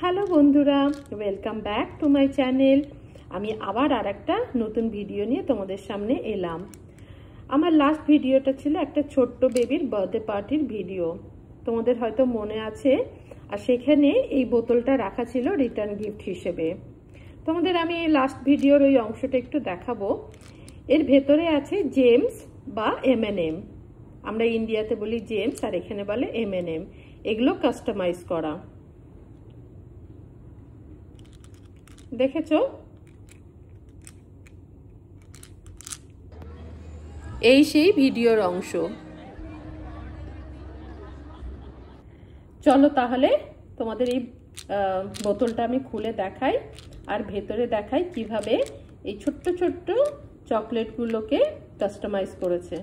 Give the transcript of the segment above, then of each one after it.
Hello বন্ধুরা, welcome back to my channel. আমি আবার আরেকটা নতুন ভিডিও নিয়ে তোমাদের সামনে এলাম। আমার লাস্ট ভিডিওটা ছিল একটা ছোট্ট বেবির বার্থডে পার্টির ভিডিও, তোমাদের হয়তো মনে আছে। আর সেখানে এই বোতলটা রাখা ছিল রিটার্ন গিফট হিসেবে। তোমাদের আমি এই লাস্ট ভিডিওর ওই অংশটা একটু দেখাবো। এর ভেতরে আছে জেমস বা M&M। আমরা ইন্ডিয়াতে বলি জেমস আর এখানে বলে M&M। এগুলো কাস্টমাইজ করা, দেখেছো? এই সেই ভিডিওর অংশ। চলো তাহলে তোমাদের এই বোতলটা আমি খুলে দেখাই আর ভেতরে দেখাই কিভাবে এই ছোট্ট ছোট্ট চকলেটগুলোকে কাস্টমাইজ করেছে।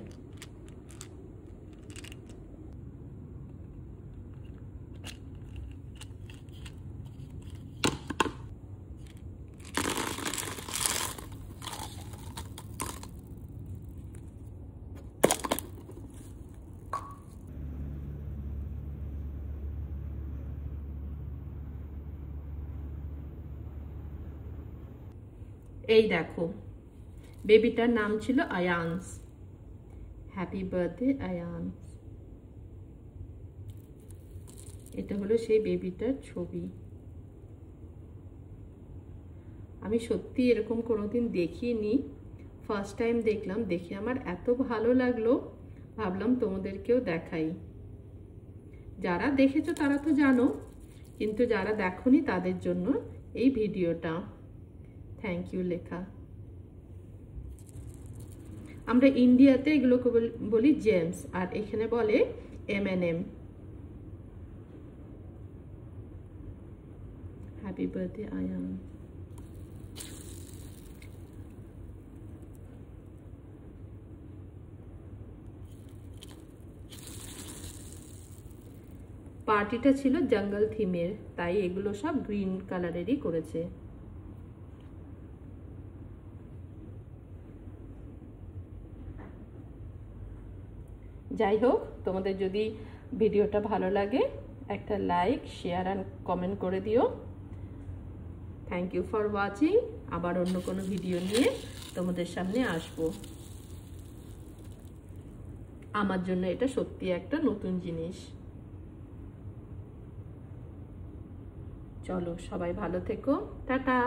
এই দেখো, বেবিটার নাম ছিল আয়ান্স। Happy birthday Ayans. এটা হলো সেই বেবিটার ছবি। আমি সত্যি এরকম কোনোদিন দেখিনি, ফার্স্ট টাইম দেখলাম। দেখে আমার এত ভালো লাগলো, ভাবলাম তোমাদেরকেও দেখাই। যারা দেখেছো তারা তো জানো, কিন্তু যারা দেখোনি তাদের জন্য এই ভিডিওটা। থ্যাংক ইউ লেখা। আমরা ইন্ডিয়াতে এগুলোকে বলি জেমস আর এখানে বলে M&M। Happy birthday Ayaan. পার্টিটা ছিল জঙ্গল থিমের, তাই এগুলো সব গ্রিন কালারেরই করেছে। যাই হোক, তোমাদের যদি ভিডিওটা ভালো লাগে একটা লাইক, শেয়ার আর কমেন্ট করে দিও। Thank you for watching. আবার অন্য কোনো ভিডিও নিয়ে তোমাদের সামনে আসবো। আমার জন্য এটা সত্যি একটা নতুন জিনিস। চলো সবাই ভালো থেকো, টাটা।